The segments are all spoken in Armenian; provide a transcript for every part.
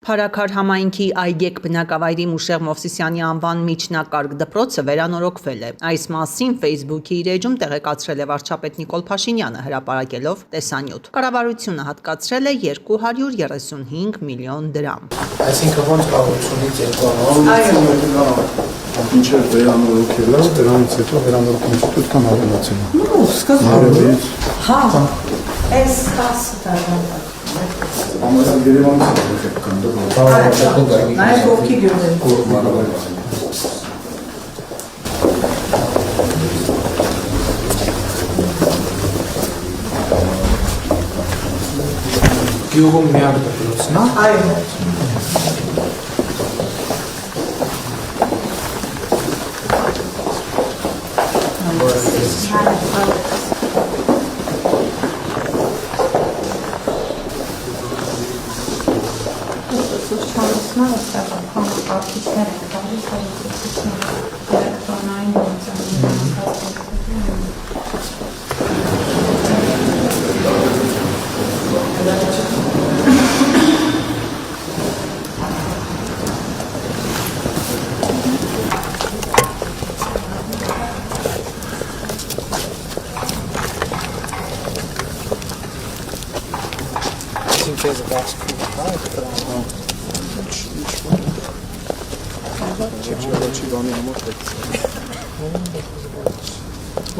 Փարաքար համայնքի Այգեկ բնակավայրի Մուշեղ Մովսիսյանի անվան միջնակարգ դպրոցը վերանորոգվել է։ Այս մասին Facebook-ի իր էջում տեղեկացրել է վարչապետ Նիկոլ Փաշինյանը, հրապարակելով տեսանյութ։ Կառավարությունը հատկացրել է 235 միլիոն դրամ։ Այսինքն ոնց կառավարությունից 200 Ինչեր վերանորոգել է, դրանից հետո վերանորոգումը կան ավելացել։ Հա, այս 10 տարի Ամեն Երևանից եք կան Նաև ովքի գյուղեր Գյուղում միակ դպրոցն է։ Այո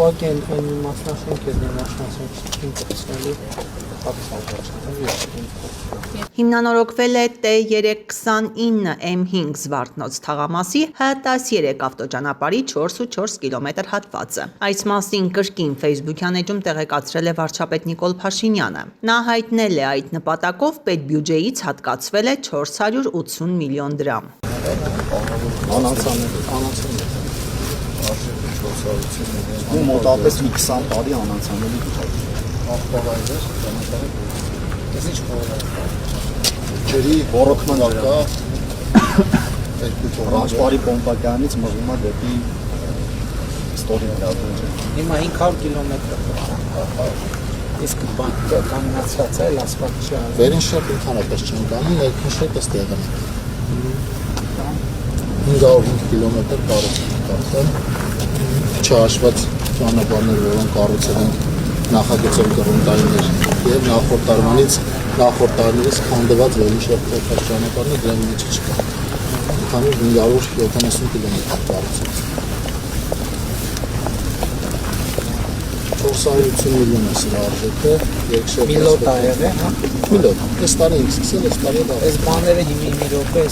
Ուղղակի այն մասնաշենք է մասնաշենք կպցնելու Հիմնանորոգվել է T329 M5 Զվարթնոց թաղամասի H13 ավտոճանապարհի 4.4 կիլոմետր հատվածը։ Այս մասին կրկին Facebook-յան էջում տեղեկացրել է վարչապետ Նիկոլ Փաշինյանը։ Նա հայտնել է այդ նպատակով պետբյուջեից հատկացվել է 480 միլիոն դրամ։ Մոտավորապես մի 20 տարի անանցանելի ջրի ռոռոկման կա Ռանջպարի պոմպակյանից մղում է դեպի ստորին դավոջը։ Հիմա 500 կիլոմետր իսկ բանկը կանացած է ասֆալտ չի արել։ Վերին շերտը ընդհանրապես չեն կանում, ներքին շերտը ստեղ է։ 505 կիլոմետր կառուցել չհաշված ճանապարհներ, որոնք կառուցել են նախագծել կռունտայիններ եւ նախորդ տարիներից քանդված վերին շերտի ճանապարհները դրանց մեջ չկա։ Քանի 570 կիլոմետր կառուցել։ 480 միլիոն է սրա արժեքը, երկշերտ Միլոտ է եղել, հա։ Միլոտ, այս տարի ենք սկսել, այս տարի դա։ Այս բաները հիմի մի րոպե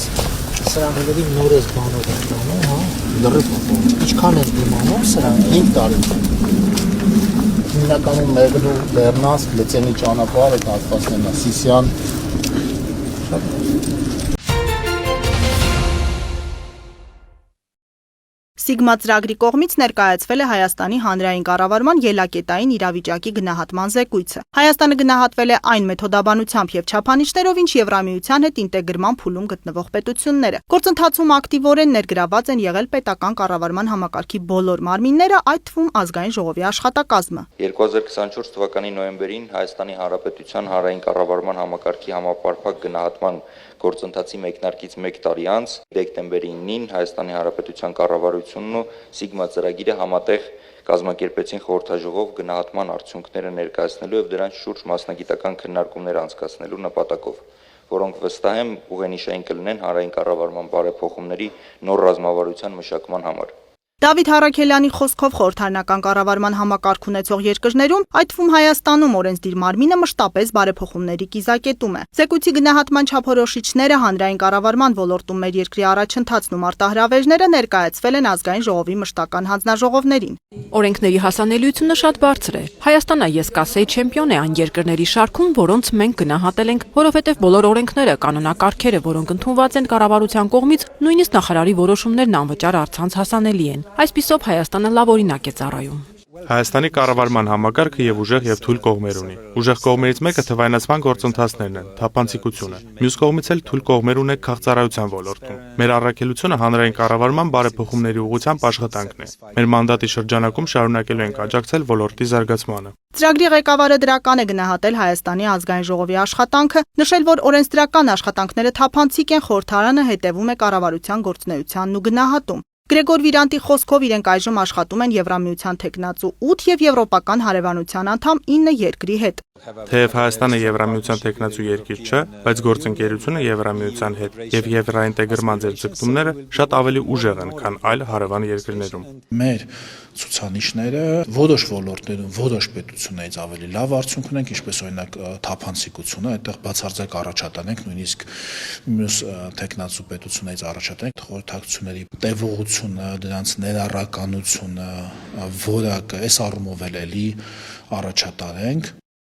սրանների նոր էս բանով են անում, հա։ Դրիվ Ինչքան են դիմանում սրանք 5 տարի։ Հիմնականում Մեղրու, Լեռնանսկ, Լծենի ճանապարհը հատվածներն է, Սիսիան։ Սիգմա ծրագրի կողմից ներկայացվել է Հայաստանի հանրային կառավարման ելակետային իրավիճակի գնահատման զեկույցը։ Հայաստանը գնահատվել է այն մեթոդաբանությամբ եւ չափանիշներով, ինչ Եվրամիության հետ ինտեգրման փուլում գտնվող պետությունները։ Գործընթացում ակտիվորեն ներգրաված են եղել պետական կառավարման համակարգի բոլոր մարմինները, այդ թվում ազգային ժողովի աշխատակազմը։ 2024 թվականի նոյեմբերին Հայաստանի Հանրապետության հանրային կառավարման համակարգի համապարփակ գնահատման գործընթացի մեկնարկից 1 տարի անց դեկտեմբերի 9-ին Հայաստանի Հանրապետության կառավարությունն ու Սիգմա ծրագիրը համատեղ կազմակերպեցին խորհրդաժողով գնահատման արդյունքները ներկայացնելու եւ դրանց շուրջ մասնագիտական քննարկումներ անցկացնելու նպատակով, որոնք վստահ եմ ուղենիշային կլինեն հանրային կառավարման բարեփոխումների նոր ռազմավարության մշակման համար։ Դավիթ Հարաքելյանի խոսքով խորհրդարանական կառավարման համակարգ ունեցող երկրներում, այդ թվում Հայաստանում օրենսդիր մարմինը մշտապես բարեփոխումների կիզակետում է։ Զեկույցի գնահատման չափորոշիչները, հանրային կառավարման ոլորտում մեր երկրի առաջընթացն ու մարտահրավերները ներկայացվել են ազգային ժողովի մշտական հանձնաժողովներին։ Օրենքների հասանելիությունը շատ բարձր է։ Հայաստանը ես կասեի չեմպիոն է այն երկրների շարքում, որոնց մենք գնահատել ենք, որովհետև բոլոր օրենքները, կանոնակարգերը, որոնք ընդունված են կառավարության կողմից, նույնիսկ նախարարի որոշումներն անվճար առցանց հասանելի են։ Այսպիսով Հայաստանը լավ օրինակ է ծառայում։ Հայաստանի կառավարման համակարգը եւ ուժեղ եւ թույլ կողմեր ունի։ Ուժեղ կողմերից մեկը թվայնացման գործընթացներն են, թափանցիկությունը։ Մյուս կողմից էլ թույլ կողմեր ունենք քաղաքծառայության ոլորտում։ Մեր առաքելությունը հանրային կառավարման բարեփոխումների ուղղությամբ աշխատանքն է։ Մեր մանդատի շրջանակում շարունակելու ենք աջակցել ոլորտի զարգացմանը։ Ծրագրի ղեկավարը դրական է գնահատել Հայաստանի ազգային ժողովի աշխատանքը, նշել, որ օրենսդրական աշխատանքները թափանցիկ են, խորհրդարանը հետևում է կառավարության գործունեությանն ու գնահատում։ Գրեգոր Վիրանտի խոսքով իրենք այժմ աշխատում են Եվրամիության թեկնածու 8 եւ Եվրոպական հարևանության անդամ 9 երկրի հետ։ Թեև Հայաստանը Եվրամիության թեկնածու երկիր չէ, բայց գործընկերությունը Եվրամիության հետ եւ եվրաինտեգրման ձգտումները շատ ավելի ուժեղ են, քան այլ հարևան երկրներում։ Մեր ցուցանիշները որոշ ոլորտներում, որոշ պետություններից ավելի լավ արդյունք ունենք, ինչպես օրինակ թափանցիկությունը, այդտեղ բացարձակ առաջատար ենք, նույնիսկ մյուս թեկնածու պետություններից առաջատար ենք, խորհրդակցությունների տևողությունը, դրանց ներառականությունը, որակը, այս առումով էլի առաջատար ենք։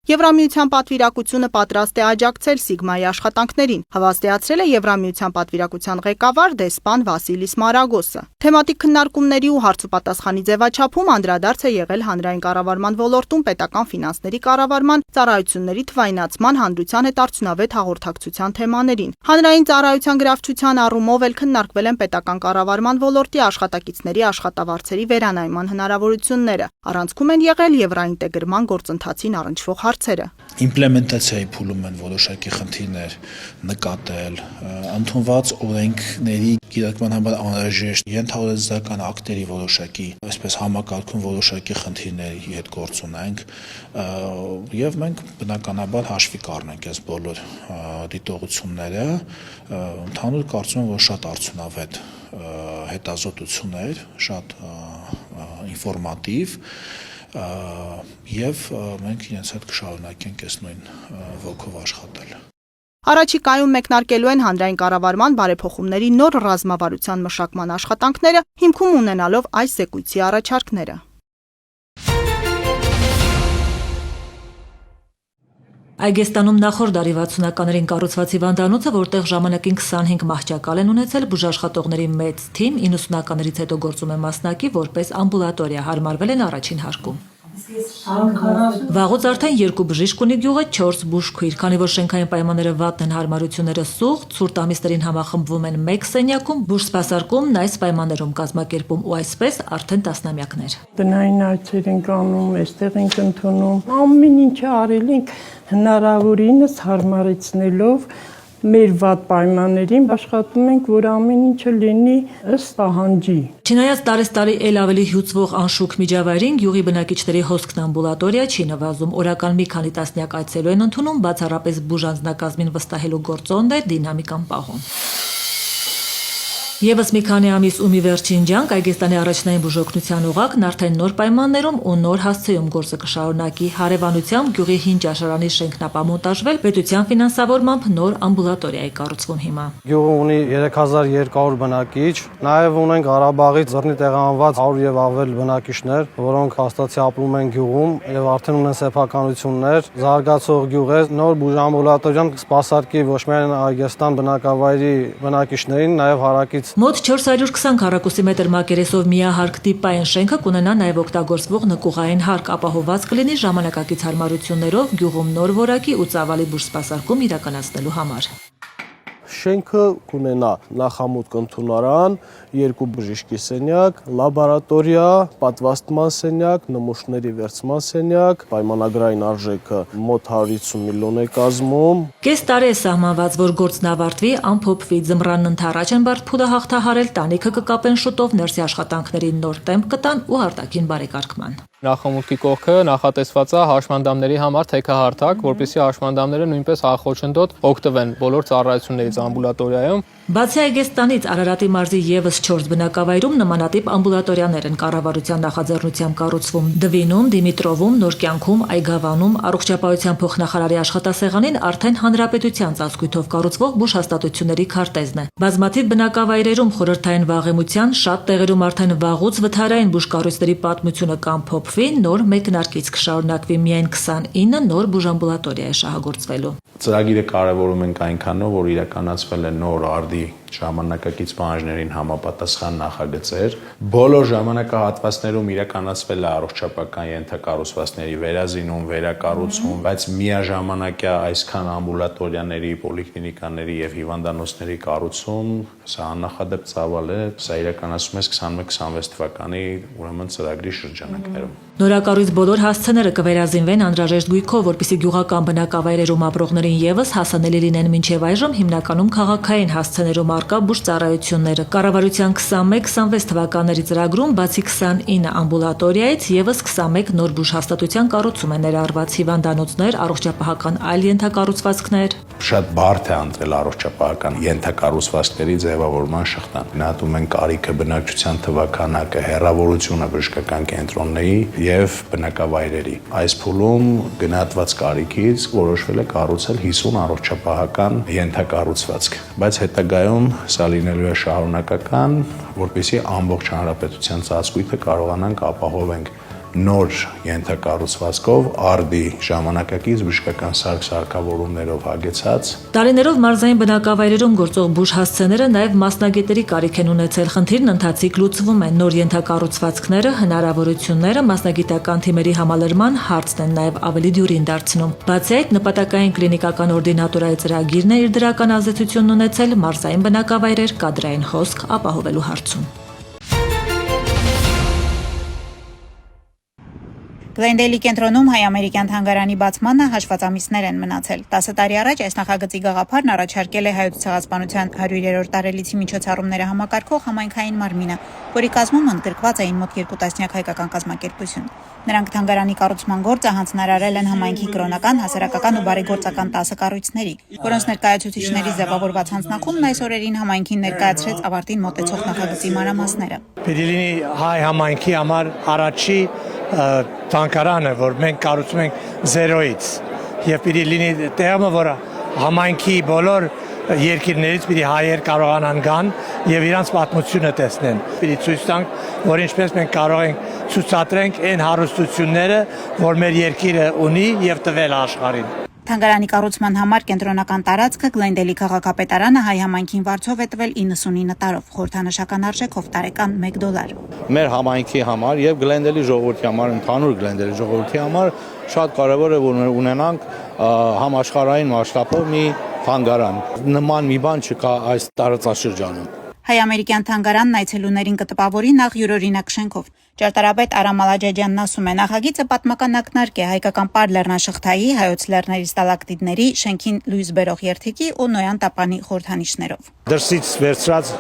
Եվրամիության պատվիրակությունը պատրաստ է աջակցել Սիգմայի աշխատանքներին, հավաստիացրել է Եվրամիության պատվիրակության ղեկավար դեսպան Վասիլիս Մարագոսը։ Թեմատիկ քննարկումների ու հարցուպատասխանի ձևաչափում անդրադարձ է եղել հանրային կառավարման ոլորտում պետական ֆինանսների կառավարման, ծառայությունների թվայնացման, հանրության հետ արդյունավետ հաղորդակցության թեմաներին։ Հանրային ծառայության գրավչության առումով էլ քննարկվել են պետական կառավարման ոլորտի աշխատակիցների աշխատավարձերի վերանայման հնարավորությունները։ Առանցքում են եղել եվրաինտեգրման գործընթացին առնչվող հարցերը։ Իմպլեմենտացիայի փուլում են որոշակի խնդիրներ նկատել, ընդունված օրենքների կիրառման համար անհրաժեշտ ենթաուրեցական ակտերի որոշակի, այսպես համակարգում որոշակի խնդիրների հետ գործ ունենք, եւ մենք բնականաբար հաշվի կառնենք այս բոլոր դիտողությունները, ընդհանուր կարծում եմ, որ շատ արդյունավետ հետազոտություններ, շատ ինֆորմատիվ եւ մենք իրենց հետ կշարունակենք այս նույն ոգով աշխատել։ Առաջիկայում մեկնարկելու են հանրային կառավարման բարեփոխումների նոր ռազմավարության մշակման աշխատանքները, հիմքում ունենալով այս զեկույցի առաջարկները։ Այգեստանում նախորդ դարի 60-ականներին կառուցված հիվանդանոցը, որտեղ ժամանակին 25 մահճակալ են ունեցել, բուժաշխատողների մեծ թիմ 90-ականներից հետո գործում է մասնակի որպես ամբուլատորիա, հարմարվել են առաջին հարկում։ Վաղուց արդեն 2 բժիշկ ունի գյուղը, 4 բուժքույր, քանի որ շենքային պայմանները վատն են, հարմարությունները սուղ, ցուրտ ամիսներին համախմբվում են 1 սենյակում, բուժսպասարկումն այս պայմաններում կազմակերպում ու այսպես արդեն տասնամյակներ։ Տնային այցեր ենք անում, այստեղ ենք ընդունում, ամեն ինչը արել ենք հնարավորինս հարմարեցնելով մեր վատ պայմաններին, աշխատում ենք, որ ամեն ինչը լինի ըստ պահանջի։ Չնայած տարեստարի էլ ավելի հյուծվող անշուք միջավայրին, գյուղի բնակիչների հոսքն ամբուլատորիա չի նվազում, օրական մի քանի տասնյակ այցելու են ընդունում, բացառապես բուժանձնակազմին վստահելու գործոնն է դինամիկան պահում։ Եվս մի քանի ամիս ու մի վերջին ջանք Այգեստանի առաջնային բուժօգնության օղակն արդեն նոր պայմաններում ու նոր հասցեում գործը կշարունակի։ Հարևանությամբ գյուղի հին ճաշարանի շենքն ապամոնտաժվել, պետության ֆինանսավորմամբ նոր ամբուլատորիա է կառուցվում հիմա։ Գյուղը ունի 3200 բնակիչ, նաև ունենք Ղարաբաղից ձեռնի տեղահանված 100 եւ ավել բնակիչներ, որոնք հաստատի ապրում են գյուղում եւ արդեն ունեն սեփականություններ, զարգացող գյուղ է, նոր բուժամբուլատորիան սպասարկի ոչ միայն Այգեստան բնակավայրի բնակիչներին, նաև հարակից Մոտ 420 քառակուսի մետր մակերեսով միահարկ տիպային շենքը կունենա նաև օգտագործվող նկուղային հարկ, ապահովված կլինի ժամանակակից հարմարություններով գյուղում նոր որակի ու ծավալի բուժսպասարկում իրականացնելու համար։ Շենքը կունենա նախամուտք ընդունարան, 2 բժշկի սենյակ, լաբորատորիա, պատվաստման սենյակ, նմուշների վերցման սենյակ, պայմանագրային արժեքը մոտ 150 միլիոն է կազմում։ Կես տարի է սահմանված, որ գործն ավարտվի, ամփոփվի, ձմռանն ընթառաջ են բարդփուլը հաղթահարել, տանիքը կկապեն շուտով, ներսի աշխատանքների նոր տեմպ կտան ու արտաքին բարեկարգման։ Նախամուտքի կողքը նախատեսված է հաշմանդամների համար թեքահարթակ, որպեսզի հաշմանդամները նույնպես հախոչնդոտ օգտվեն բոլոր ծառայություններից ամբուլատորիայում։ Բացի Այգեստանից Արարատի մարզի եւս 4 բնակավայրում նմանատիպ ամբուլատորիաներ են կառավարության նախաձեռնությամբ կառուցվում։ Դվինում, Դիմիտրովում, Նորկյանքում, Այգավանում, առողջապահության փոխնախարարի աշխատասեղանին արդեն հանրապետության ծածկույթով կառուցվող բուժհաստատությունների քարտեզն է։ Բազմաթիվ բնակավայրերում խորհրդային վաղեմության, շատ տեղերում արդեն վաղուց վթարային բուժկառույցների պատմությունը կամփոփվի, նոր մեկնարկից կշարունակվի միայն 29 նոր բուժամբուլատորիա է շահագործվելու։ Ծրագիրը կարևորում ենք այնքանով, որ իրականացվել է նոր արդի ժամանակակից պահանջներին համապատասխան նախագծեր։ Բոլոր ժամանակահատվածներում իրականացվել է առողջապահական ենթակառուցվածքների վերազինում, վերակառուցում, բայց միաժամանակյա այսքան ամբուլատորիաների, պոլիկլինիկաների եւ հիվանդանոցների կառուցում սա աննախադեպ ծավալ է, սա իրականացվում է 21-26 թվականի ուրեմն ծրագրի շրջանակներում։ Նորակառույց բոլոր հասցեները կվերազինվեն անհրաժեշտ գույքով, որպեսզի գյուղական բնակավայրերում ապրողներին եւս հասանելի լինեն մինչեւ այժմ հիմնականում քաղաքային հասցեներում առկա բուժծառայությունները։ Կառավարության 21-26 թվականների ծրագրում բացի 29 ամբուլատորիայից եւս 21 նոր բուժհաստատության կառուցում է ներառված հիվանդանոցներ, առողջապահական այլ ենթակառուցվածքներ։ Շատ բարդ է ընտրել առողջապահական ենթակառուցվածքների ձևավորման շղթան։ Գնահատում են կարիքը, բնակչության թվաքանակը, հեռավորությունը բժշկական կենտրոնների եւ բնակավայրերի։ Այս փուլում գնահատված կարիքից որոշվել է կառուցել 50 առողջապահական ենթակառուցվածք, բայց հետագայում սա լինելու է շարունակական, որպեսզի ամբողջ հանրապետության ծածկույթը կարողանանք ապահովենք նոր ենթակառուցվածքով արդի ժամանակակից բժշկական սարք-սարքավորումներով հագեցած։ Տարիներով մարզային բնակավայրերում գործող բուժհասցեները նաև մասնագետների կարիք են ունեցել։ Խնդիրն ընթացիկ լուծվում է։ Նոր ենթակառուցվածքները, հնարավորությունները մասնագիտական թիմերի համալրման հարցն են նաև ավելի դյուրին դարձնում։ Բացի այդ, նպատակային կլինիկական օրդինատորայի ծրագիրն է իր դրական ազդեցությունն ունեցել մարզային բնակավայրեր կադրային հոսք ապահովելու հարցում։ Գլենդեյլի կենտրոնում հայ-ամերիկյան թանգարանի բացմանը հաշվածամիսներ են մնացել։ 10 տարի առաջ այս նախագծի գաղափարն առաջարկել է Հայոց ցեղասպանության 100-րդ տարելիցի միջոցառումները համակարգող համայնքային մարմինը, որի կազմում ընդգրկված էին մոտ 2 տասնյակ հայկական կազմակերպություն։ Նրանք թանգարանի կառուցման գործը հանձնարարել են համայնքի կրոնական, հասարակական ու բարեգործական 10 կառույցների, որոնց ներկայացուցիչների ձևավորված հանձնախումբն այս օրերին համայնքին ներկայացրեց ավարտին մոտեցող նախագծի մանրամասները։ Պիտի հայ համայնքի համար առաջի թանգարանը, որ մենք կառուցում ենք զերոյից եւ պիտի լինի տեղը, որ համայնքի բոլոր երկիրներից պիտի հայեր կարողանան գան եւ իրանց պատմությունը տեսնեն։ Պիտի ցույց տանք, որ ինչպես մենք կարող ենք ցուցադրենք այն հարստությունները, որ մեր երկիրը ունի եւ տվել աշխարհին։ Թանգարանի կառուցման համար կենտրոնական տարածքը Գլենդեյլի քաղաքապետարանը հայ համայնքին վարձով է տվել 99 տարով, խորհրդանշական արժեքով տարեկան $1։ Մեր համայնքի համար եւ Գլենդեյլի ժողովրդի համար, ընդհանուր Գլենդեյլի ժողովրդի համար շատ կարեւոր է, որ ունենանք համաշխարհային մասշտաբով մի թանգարան։ Նման մի բան չկա այս տարածաշրջանում։ Հայ-ամերիկյան թանգարանն այցելուներին կտպավորի նախ յուրօրինակ շենքով։ Ճարտարապետ Արամ Ալաջաջյանն ասում է, նախագիծը պատմական ակնարկ է հայկական պար լեռնաշղթայի, հայոց լեռների ստալակտիտների, շենքին լույս բերող երթիկի ու Նոյան տապանի խորհրդանիշներով։ Դրսից վերցրած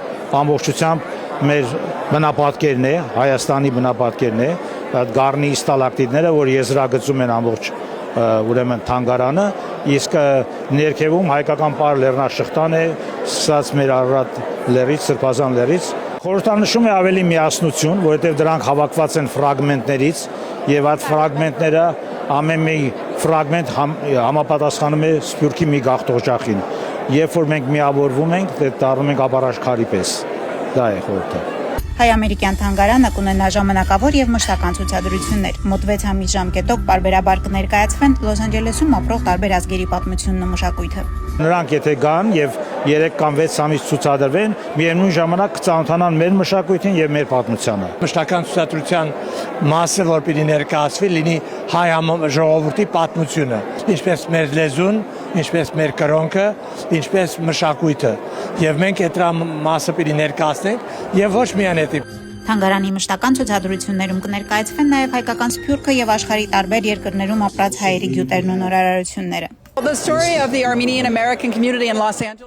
ամբողջությամբ մեր բնապատկերն է, Հայաստանի բնապատկերն է, այդ գառնի ստալակտիտները, որ եզրագծում են ամբողջ ուրեմն թանգարանը, իսկ ներքևում հայկական պար լեռնաշղթան է, սկսած մեր Արարատ լեռից, Սրբազան լեռից։ Խորհրդանշում է ավելի միասնություն, որովհետև դրանք հավաքված են ֆրագմենտներից եւ այդ ֆրագմենտները ամեն մի ֆրագմենտ համապատասխանում է Սփյուռքի մի գաղթօջախին։ Երբ որ մենք միավորվում ենք, դառնում ենք ապառաշխարի պես։ Դա է խորհուրդը։ Հայ-ամերիկյան թանգարանը կունենա ժամանակավոր եւ մշտական ցուցադրություններ։ Մոտ 6 ամիս ժամկետով պարբերաբար կներկայացվեն Լոս Անջելեսում ապրող տարբեր ազգերի պատմությունն ու մշակույթը։ Նրանք եթե գան եւ 3 կամ 6 ամիս ցուցադրվեն, միևնույն ժամանակ կծանոթանան մեր մշակույթին եւ մեր պատմությանը։ Մշտական ցուցադրության մասը, որ պիտի ներկայացվի, լինի հայ ժողովրդի պատմությունը, ինչպես մեր լեզուն, ինչպես մեր կրոնքը, ինչպես մշակույթը։ Եվ մենք այդ մասը պիտի ներկայացնենք եւ ոչ միայն այդ։ Թանգարանի մշտական ցուցադրություններում կներկայացվեն նաև հայկական սփյուռքը եւ աշխարհի տարբեր երկրներում ապրած հայերի գյուտերն ու նորարարությունները։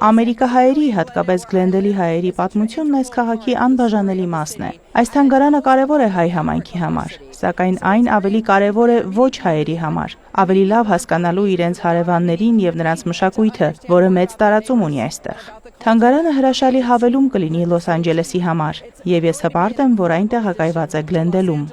Ամերիկահայերի, հատկապես Գլենդեյլի հայերի պատմությունն այս քաղաքի անբաժանելի մասն է։ Այս թանգարանը կարևոր է հայ համայնքի համար, սակայն այն ավելի կարևոր է ոչ հայերի համար, ավելի լավ հասկանալու իրենց հարևաններին եւ նրանց մշակույթը, որը մեծ տարածում ունի այստեղ։ Թանգարանը հրաշալի հավելում կլինի Լոս Անջելեսի համար, եւ ես հպարտ եմ, որ այն տեղակայված է Գլենդեյլում։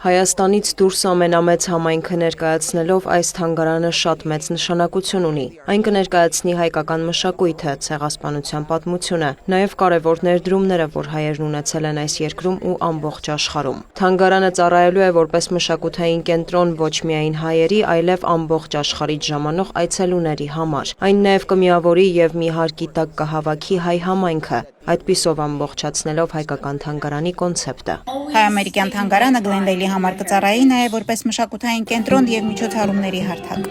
Հայաստանից դուրս ամենամեծ համայնքը ներկայացնելով այս թանգարանը շատ մեծ նշանակություն ունի։ Այն կներկայացնի հայկական մշակույթը, ցեղասպանության պատմությունը, նաև կարևոր ներդրումները, որ հայերն ունեցել են այս երկրում ու ամբողջ աշխարհում։ Թանգարանը ծառայելու է որպես մշակութային կենտրոն ոչ միայն հայերի, այլև ամբողջ աշխարհից ժամանող այցելուների համար։ Այն նաև կմիավորի եւ մի հարկի տակ կհավաքի հայ համայնքը, այդպիսով ամբողջացնելով հայկական թանգարանի կոնցեպտը։ Հայ-ամերիկյան թանգարանը Գլենդեյլի համար կծառայի նաև որպես մշակութային կենտրոն եւ միջոցառումների հարթակ։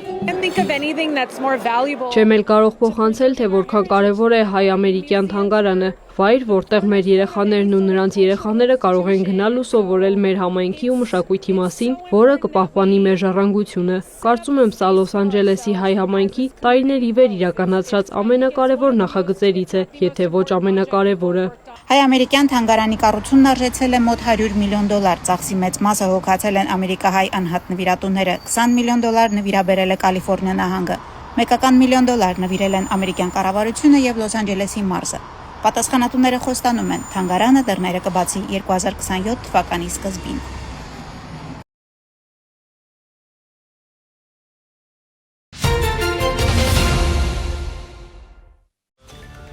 Չեմ էլ կարող փոխանցել, թե որքան կարևոր է հայ-ամերիկյան թանգարանը, վայր, որտեղ մեր երեխաներն ու նրանց երեխաները կարող են գնալ ու սովորել մեր համայնքի ու մշակույթի մասին, որը կպահպանի մեր ժառանգությունը։ Կարծում եմ, սա Լոս Անջելեսի հայ համայնքի տարիներ ի վեր իրականացրած ամենակարևոր նախագծերից է, եթե ոչ ամենակարևորը։ Հայ-ամերիկյան թանգարանի կառուցումն արժեցել է մոտ $100 միլիոն, ծախսի մեծ մասը հոգացել են ամերիկահայ անհատ նվիրատուները, $20 միլիոն նվիրաբերել է Կալիֆոռնիա նահանգը, $1 միլիոն նվիրել են ամերիկյան կառավարությունը եւ Լոս Անջելեսի մարզը։ Պատասխանատուները խոստանում են, թանգարանը դռները կբացի 2027 թվականի սկզբին։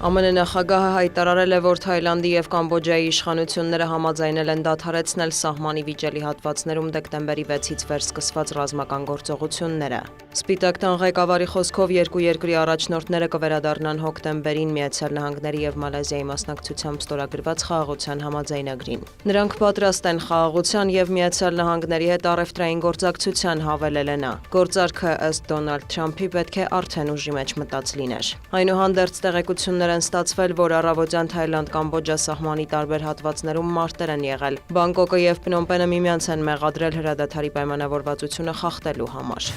ԱՄՆ նախագահը հայտարարել է, որ Թայլանդի եւ Կամբոջայի իշխանությունները համաձայնել են դադարեցնել սահմանի վիճելի հատվածներում դեկտեմբերի 6-ից վեր սկսված ռազմական գործողությունները։ Սպիտակ տան ղեկավարի խոսքով երկու երկրի առաջնորդները կվերադառնան հոկտեմբերին Միացյալ Նահանգների եւ Մալայզիայի մասնակցությամբ ստորագրված խաղաղության համաձայնագրին։ Նրանք պատրաստ են խաղաղության եւ Միացյալ Նահանգների հետ առևտրային գործակցության, հավելել է նա։ Գործարքը ըստ Դոնալդ Թրամփի պետք է արդեն ուժի մեջ մտած լիներ։ Այնուհանդերձ տեղեկություններ են ստացվել, որ առավոտյան Թայլանդ-Կամբոջա սահմանի տարբեր հատվածներում մարտեր են եղել։ Բանգկոկը եւ Փնոմպենը միմյանց են մեղադրել հրադադարի պայմանավորվածությունը խախտելու համար։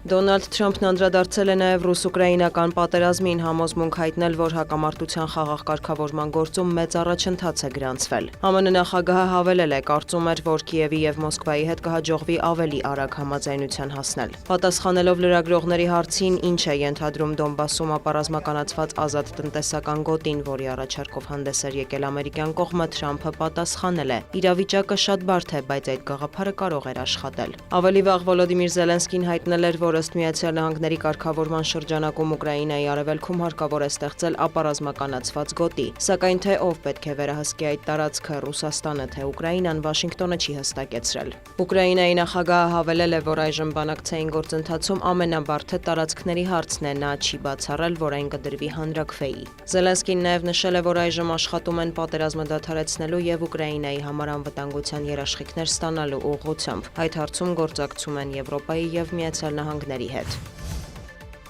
Դոնալդ Թրամփն անդրադարձել է նաև ռուս-ուկրաինական պատերազմին, համոզմունք հայտնել, որ հակամարտության խաղաղ կարգավորման գործում մեծ առաջընթաց է գրանցվել։ ԱՄՆ նախագահը հավելել է, կարծում էր, որ Կիևի եւ Մոսկվայի հետ կհաջողվի ավելի արագ համաձայնության հասնել։ Պատասխանելով լրագրողների հարցին, ինչ է ենթադրում Դոնբասում ապառազմականացված ազատ տնտեսական գոտին, որի առաջարկով հանդես էր եկել ամերիկյան կողմը, Թրամփը պատասխանել է. իրավիճակը շատ բարդ է, բայց այդ գաղափարը կարող էր աշխատել։ Ավելի վաղ Վոլոդիմիր Զելենսկին հայտնել էր, որ ըստ Միացյալ Նահանգների կարգավորման շրջանակում Ուկրաինայի արևելքում հարկավոր է ստեղծել ապառազմականացված գոտի, սակայն թե ով պետք է վերահսկի այդ տարածքը, Ռուսաստանը թե Ուկրաինան, Վաշինգտոնը չի հստակեցրել։ Ուկրաինայի նախագահը հավելել է, որ այժմ բանակցային գործընթացում ամենաբարդը տարածքների հարցն է, նա չի բացառել, որ այն կդրվի հանրաքվեի։ Զելենսկին նաև նշել է, որ այժմ աշխատում են պատերազմը դադարեցնելու եւ Ուկրաինայի համար անվտանգության երաշխիքներ ստանալու ուղղությամբ։ Այդ հարցում գործակցում են Եվրոպայի եւ Միացյալ Նահանգների հետ։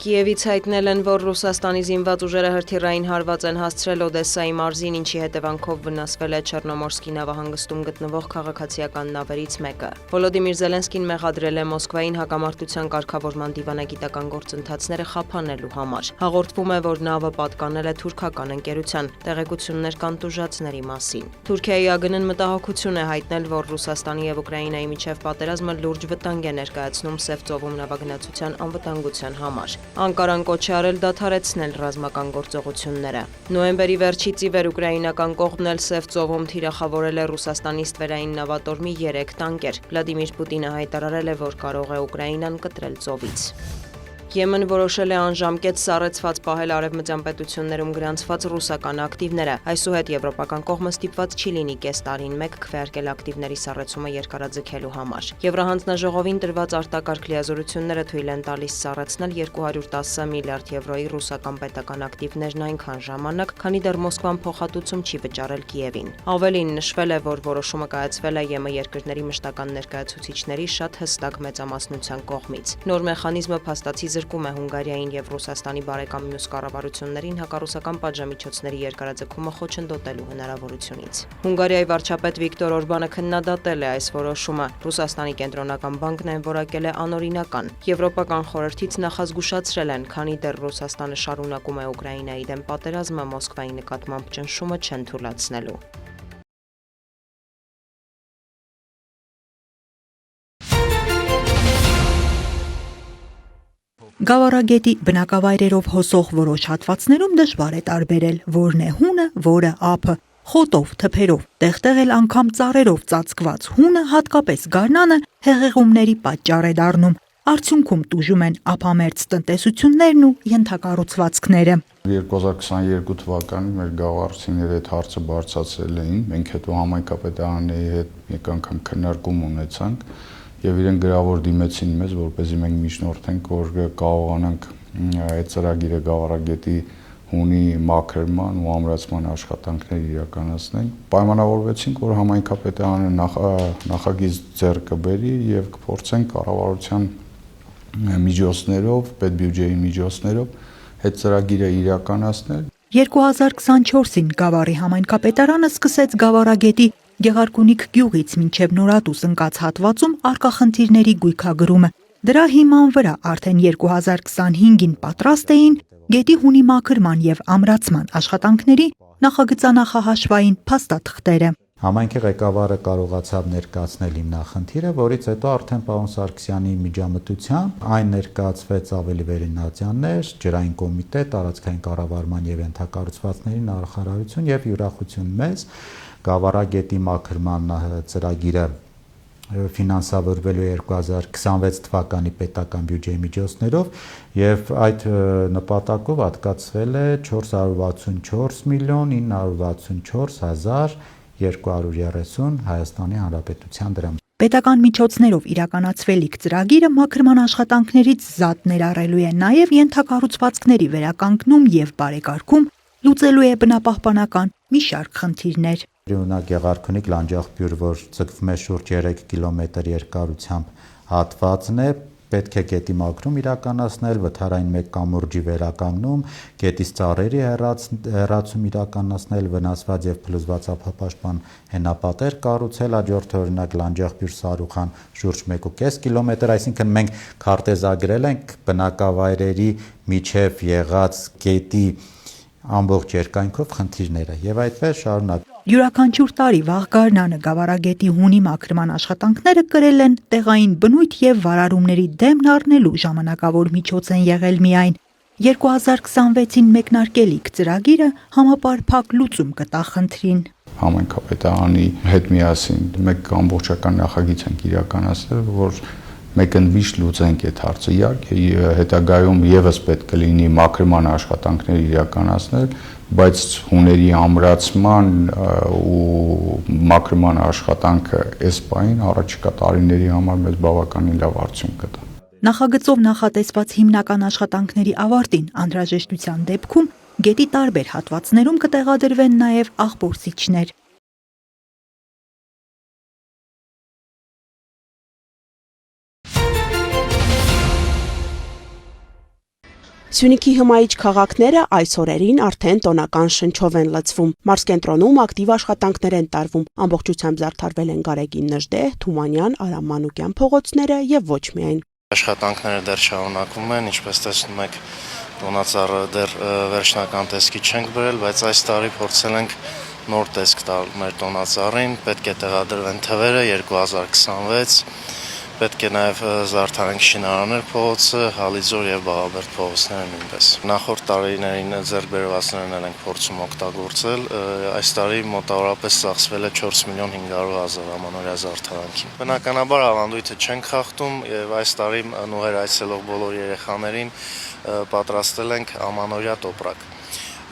Կիևից հայտնել են, որ Ռուսաստանի զինված ուժերը հրթիռային հարված են հասցրել Օդեսայի մարզին, ինչի հետևանքով վնասվել է Չեռնոմորսկի նավահանգստում գտնվող քաղաքացիական նավերից մեկը։ Վոլոդիմիր Զելենսկին մեղադրել է Մոսկվային հակամարտության կարգավորման դիվանագիտական գործընթացները խափանելու համար։ Հաղորդվում է, որ նավը պատկանել է թուրքական ընկերության, տեղեկություններ կան տուժածների մասին։ Թուրքիայի ԱԳՆ-ն մտահոգություն է հայտնել, որ Ռուսաստանի եւ Ուկրաինայի միջև պատերազմը լուրջ վտանգ է ներկայացնում Սև ծովում նավագնացության անվտանգության համար։ Անկարան կոչ է արել դադարեցնել ռազմական գործողությունները։ Նոյեմբերի վերջից ի վեր ուկրաինական կողմն էլ Սև ծովում թիրախավորել է Ռուսաստանի ստվերային նավատորմի 3 տանկեր։ Վլադիմիր Պուտինը հայտարարել է, որ կարող է Ուկրաինան կտրել ծովից։ Եմեն որոշել է անժամկետ սառեցված պահել արևմտյան պետություններում գրանցված ռուսական ակտիվները։ Այսուհետ եվրոպական կողմը ստիպված չի լինի կես տարին մեկ քվեարկել ակտիվների սառեցումը երկարաձգելու համար։ Եվրահանձնաժողովին տրված արտակարգ լիազորությունները թույլ են տալիս սառեցնել 210 միլիարդ եվրոյի ռուսական պետական ակտիվներն այնքան ժամանակ, քանի դեռ Մոսկվան փոխհատուցում չի վճարել Կիևին։ Ավելին նշվել է, որ որոշումը կայացվել է ԵՄ երկրների մշտական ներկայացուցիչների շատ հստակ մեծամասնության կողմից։ Նոր մեխանիզմը փաստացի զրկում է Հունգարիային եւ Ռուսաստանի բարեկամ մյուս կառավարություններին հակառուսական պատժամիջոցների երկարաձգումը խոչընդոտելու հնարավորությունից։ Հունգարիայի վարչապետ Վիկտոր Օրբանը քննադատել է այս որոշումը։ Ռուսաստանի կենտրոնական բանկն այն որակել է անօրինական։ Եվրոպական խորհրդից նախազգուշացրել են, քանի դեռ Ռուսաստանը շարունակում է Ուկրաինայի դեմ պատերազմը, Մոսկվայի նկատմամբ ճնշումը չեն թույլատնելու։ Գավառագետի բնակավայրերով հոսող որոշ հատվածներում դժվար է տարբերել, որն է հունը, որը ափը։ Խոտով, թփերով, տեղ-տեղ էլ անգամ ծառերով ծածկված հունը, հատկապես գարնանը, հեղեղումների պատճառ է դառնում։ Արդյունքում տուժում են ափամերձ տնտեսություններն ու ենթակառուցվածքները։ 2022 թվականին մեր գավառցիները այդ հարցը բարձրացրել էին, մենք հետո համայնքապետարանի հետ մեկ անգամ քննարկում ունեցանք եւ իրեն գրավոր դիմեցին մեզ, որպեսզի մենք միջնորդենք, որ կարողանանք այդ ծրագիրը գավառագետի հունի մաքրման ու ամրացման աշխատանքներ իրականացնենք։ Պայմանավորվեցինք, որ համայնքապետարանը նախագիծ ձեռք կբերի եւ կփորձենք կառավարության միջոցներով, պետբյուջեի միջոցներով այդ ծրագիրը իրականացնել։ 2024-ին Գավառի համայնքապետարանը սկսեց Գավառագետի Գեղարքունիք գյուղից մինչև Նորատուս ընկած հատվածում առկա խնդիրների գույքագրումը։ Դրա հիման վրա արդեն 2025-ին պատրաստ էին գետի հունի մաքրման եւ ամրացման աշխատանքների նախագծանախահաշվային փաստաթղթերը։ Համայնքի ղեկավարը կարողացավ ներկայացնել հիմնախնդիրը, որից հետո արդեն պարոն Սարգսյանի միջամտությամբ այն ներկայացվեց ավելի վերինացիաներ, ջրային կոմիտե, տարածքային կառավարման եւ ենթակառուցվածքների նախարարություն եւ յուրախություն մեզ Գավառագետի մաքրման ծրագիրը ֆինանսավորվելու 2026 թվականի պետական բյուջեի միջոցներով եւ այդ նպատակով հատկացվել է 464 միլիոն 964 հազար 230 Հայաստանի Հանրապետության դրամ։ Պետական միջոցներով իրականացվելիք ծրագիրը մաքրման աշխատանքներից զատ ներառելու է նաև ենթակառուցվածքների վերականգնում եւ բարեկարգում, լուծելու է բնապահպանական մի շարք խնդիրներ։ Օրինակ Գեղարքունիք լանջախբյուր, որ ձգվում է շուրջ 3 կիլոմետր երկարությամբ հատվածն է, պետք է գետի մաքրում իրականացնել, վթարային մեկ կամուրջի վերականգնում, գետից ծառերի հեռացում իրականացնել, վնասված եւ փլուզված ափապաշտպան հենապատեր կառուցել, հաջորդը օրինակ Լանջախբյուր Սարուխան շուրջ 1.5 կիլոմետր, այսինքն մենք քարտեզագրել ենք բնակավայրերի միջև եղած գետի ամբողջ երկայնքով խնդիրները եւ այդպես շարունակ։ Յուրաքանչյուր տարի վաղ գարնանը Գավառագետի հունի մաքրման աշխատանքները կրել են տեղային բնույթ եւ վարարումների դեմն առնելու ժամանակավոր միջոց են եղել միայն։ 2026-ին մեկնարկելիք ծրագիրը համապարփակ լուծում կտա խնդրին։ Համայնքապետարանի հետ միասին մեկ ամբողջական նախագիծ ենք իրականացրել, որ մեկընդվիշ լուծենք այդ հարցը։ Իհարկե հետագայում եւս պետք կլինի մաքրման աշխատանքներ իրականացնել, բայց հուների ամրացման ու մաքրման աշխատանքը այս պահին առաջիկա տարիների համար մեզ բավականին լավ արդյունք կտա։ Նախագծով նախատեսված հիմնական աշխատանքների ավարտին անհրաժեշտության դեպքում գետի տարբեր հատվածներում կտեղադրվեն նաև աղբորսիչներ։ Սյունիքի հմայիչ քաղաքները այս օրերին արդեն տոնական շնչով են լցվում։ Մարզկենտրոնում ակտիվ աշխատանքներ են տարվում։ Ամբողջությամբ զարդարվել են Գարեգին Նժդեհ, Թումանյան, Արամ Մանուկյան փողոցները եւ ոչ միայն։ Աշխատանքները դեռ շարունակվում են, ինչպես տեսնում եք, տոնածառը դեռ վերջնական տեսքի չենք բերել, բայց այս տարի փորձել ենք նոր տեսք տալ մեր տոնածառին, պետք է տեղադրվեն թվերը 2026 Պետք է նաև զարդարենք Շինարաններ փողոցը, Հալիձոր եւ Բաղաբերդ փողոցները նույնպես։ Նախորդ տարիներին ձեռք բերվածներն ենք փորձում օգտագործել, այս տարի մոտավորապես ծախսվել է 4 միլիոն 500 հազար ամանորյա զարդարանքին։ Բնականաբար ավանդույթը չենք խախտում եւ այս տարի նուհեր այցելող բոլոր երեխաներին պատրաստել ենք ամանորյա տոպրակ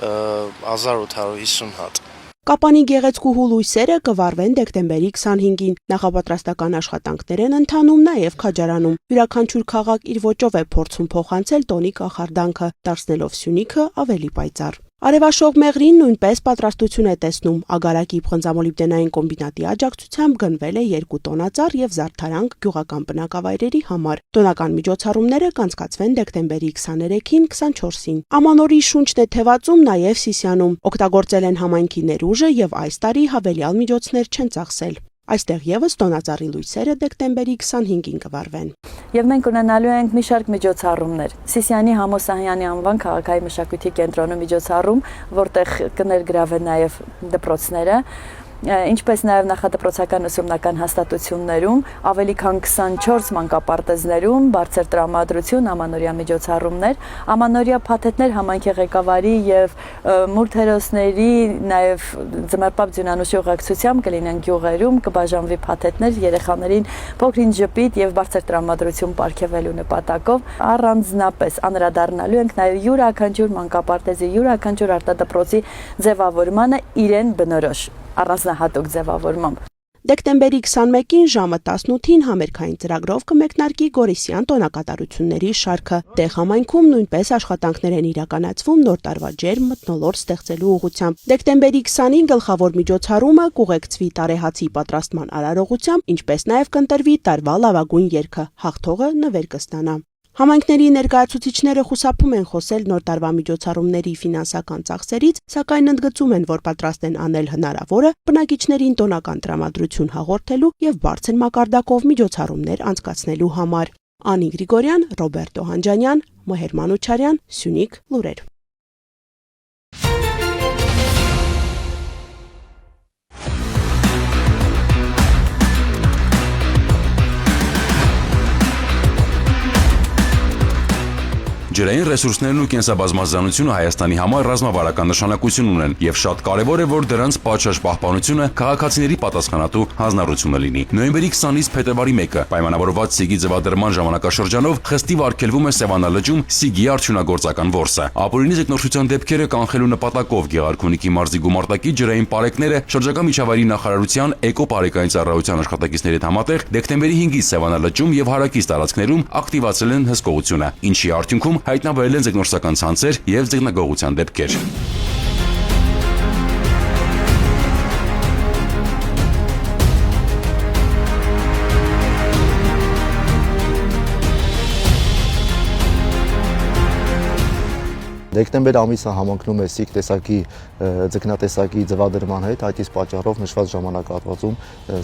1850 հատ։ Կապանի գեղեցկուհու լույսերը կվառվեն դեկտեմբերի 25-ին։ Նախապատրաստական աշխատանքներ են ընթանում նաև Քաջարանում։ Յուրաքանչյուր քաղաք իր ոճով է փորձում փոխանցել տոնի կախարդանքը, դարձնելով Սյունիքը ավելի պայծառ։ Արևաշող Մեղրին նույնպես պատրաստություն է տեսնում։ Ագարակի բրոնզամոլիբդենային կոմբինատի աջակցությամբ գնվել է 2 տոնածառ եւ զարդարանք գյուղական բնակավայրերի համար։ Տոնական միջոցառումները կանցկացվեն դեկտեմբերի 23-ին, 24-ին։ Ամանորի շունչն է թևածում նաև Սիսիանում։ Օգտագործել են համայնքի ներուժը եւ այս տարի հավելյալ միջոցներ չեն ծախսել։ Այստեղ եւս տոնածառի լույսերը դեկտեմբերի 25-ին կվառվեն։ Եվ մենք ունենալու ենք մի շարք միջոցառումներ։ Սիսիանի Համոսահյանի անվան քաղաքային մշակույթի կենտրոնում միջոցառում, որտեղ կներգրավեն նաև դպրոցները, ինչպես նաև նախադպրոցական ուսումնական հաստատություններում, ավելի քան 24 մանկապարտեզներում բարձր տրամադրություն, ամանորյա միջոցառումներ, ամանորյա փաթեթներ համայնքի ղեկավարի եւ մուրթերոսների, նաև ձմեռապատ ձյունանուշի ուղեկցությամբ կլինեն գյուղերում, կբաժանվի փաթեթներ երեխաներին փոքրինչ ժպիտ եւ բարձր տրամադրություն պարգևելու նպատակով առանձնապես անդրադառնալու ենք նաև յուրաքանչյուր մանկապարտեզի, յուրաքանչյուր արտադպրոցի ձևավորմանը իրեն բնորոշ առանձնահատուկ ձևավորմամբ։ Դեկտեմբերի 21-ին ժամը 18-ին համերգային ծրագրով կմեկնարկի Գորիսյան տոնակատարությունների շարքը։ Տեղ համայնքում նույնպես աշխատանքներ են իրականացվում նոր տարվա ջերմ մթնոլորտ ստեղծելու ուղղությամբ։ Դեկտեմբերի 20-ին գլխավոր միջոցառումը կուղեկցվի տարեհացի պատրաստման արարողությամբ, ինչպես նաև կընտրվի տարվա լավագույն երգը, հաղթողը նվեր կստանա։ Համայնքների ներկայացուցիչները խուսափում են խոսել նոր տարվա միջոցառումների ֆինանսական ծախսերից, սակայն ընդգծում են, որ պատրաստ են անել հնարավորը բնակիչներին տոնական տրամադրություն հաղորդելու եւ բարձր մակարդակով միջոցառումներ անցկացնելու համար։ Անի Գրիգորյան, Ռոբերտո Հանջանյան, Մհեր Մանուչարյան, Սյունիք լուրեր։ Ջրային ռեսուրսներն ու կենսաբազմազանությունը Հայաստանի համար ռազմավարական նշանակություն ունեն եւ շատ կարեւոր է, որ դրանց պատշաճ պահպանությունը քաղաքացիների պատասխանատու հանձնառությունը լինի։ Նոյեմբերի 20-ից փետրվարի 1-ը պայմանավորված Սիգի ձևադրման ժամանակաշրջանով խստիվ արգելվում է Սևանալճում Սիգի արդյունագործական որսը։ Ապօրինի ձկնորսության դեպքերը կանխելու նպատակով Գեղարքունիքի մարզի գումարտակի ջրային պարեկները շրջակա միջավայրի նախարարության էկոպարեկային ծառայության աշխատակիցների հետ համատեղ դեկտեմբերի 5-ից Սևանալճում եւ հարակից տարածքներում ակտիվացրել են հսկողությունը, ինչի արդյունքում հայտնաբերել են ձկնորսական ցանցեր եւ ձկնագողության դեպքեր։ Դեկտեմբեր ամիսը համընկնում է Սիգ տեսակի ձկնատեսակի ձվադրման հետ, այդ իսկ պատճառով նշված ժամանակահատվածում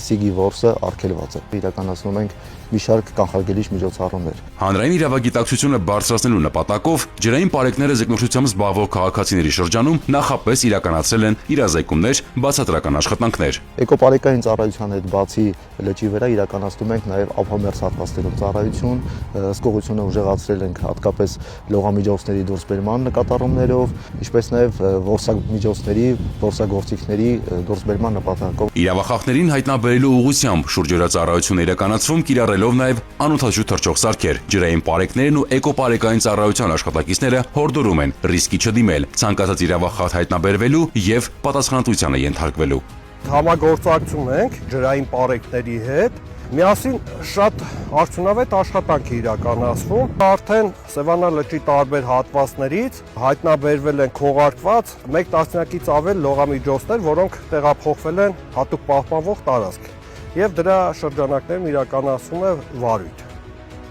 Սիգի որսը արգելված է։ Իրականացնում ենք մի շարք կանխարգելիչ միջոցառումներ։ Հանրային իրավագիտակցությունը բարձրացնելու նպատակով ջրային պարեկները ձկնորսությամբ զբաղվող քաղաքացիների շրջանում նախապես իրականացրել են իրազեկումներ, բացատրական աշխատանքներ։ Էկոպարեկային ծառայության հետ բացի լճի վրա իրականացնում ենք նաև ափամերձ հատվածներում ծառայություն, հսկողությունը ուժեղացրել ենք հատկապես լողամիջոցների դուրսբերման նկատառումներով, ինչպես նաև որսամիջոցների, որսագործիքների դուրսբերման նպատակով։ Իրավախախներին հայտնաբերելու ուղղությամբ շուրջօրյա ծառայություն իրականացվում կիրառելով նաև անօդաչու թռչող սարքեր։ Ջրային պարեկներն ու էկոպարեկային ծառայության աշխատակիցները հորդորում են ռիսկի չդիմել, ցանկացած իրավախախտ հայտնաբերվելու եւ պատասխանատվությանը ենթարկվելու։ Համագործակցում ենք ջրային պարեկների հետ։ Միասին շատ արդյունավետ աշխատանք է իրականացվում։ Արդեն Սևանա լճի տարբեր հատվածներից հայտնաբերվել են քողարկված 1 տասնյակից ավել լողամիջոցներ, որոնք տեղափոխվել են հատուկ պահպանվող տարածք, եւ դրա շրջանակներում իրականացվում է վարույթ։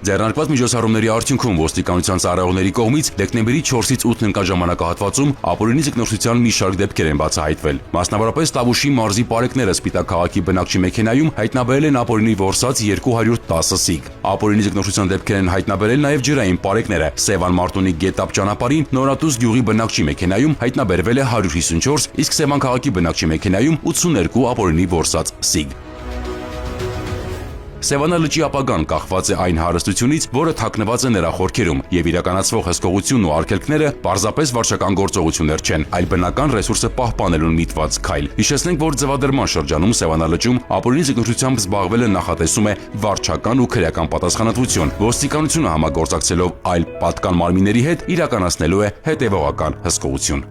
Ձեռնարկված միջոցառումների արդյունքում ոստիկանության ծառայողների կողմից դեկտեմբերի 4-ից 8 ընկած ժամանակահատվածում ապօրինի ձկնորսության մի շարք դեպքեր են բացահայտվել։ Մասնավորապես Տավուշի մարզի պարեկները Սպիտակ քաղաքի բնակչի մեքենայում հայտնաբերել են ապօրինի որսած 210 սիգ։ Ապօրինի ձկնորսության դեպքեր են հայտնաբերել նաև ջրային պարեկները։ Սևան Մարտունի Գետապ ճանապարհին Նորատուս գյուղի բնակչի մեքենայում հայտնաբերվել է 154, իսկ Սևան քաղաքի բնակչի մեքենայում 82 ապօրինի որսած սիգ։ Սևանա լճի ապագան կախված է այն հարստությունից, որը թաքնված է նրա խորքերում, եւ իրականացվող հսկողությունն ու արգելքները պարզապես վարչական գործողություններ չեն, այլ բնական ռեսուրսը պահպանելուն միտված քայլ։ Հիշեցնենք, որ ձվադրման շրջանում Սևանա լճում ապօրինի ձկնորսությամբ զբաղվելը նախատեսում է վարչական ու քրեական պատասխանատվություն։ Ոստիկանությունը համագործակցելով այլ պատկան մարմինների հետ իրականացնելու է հետևողական հսկողություն։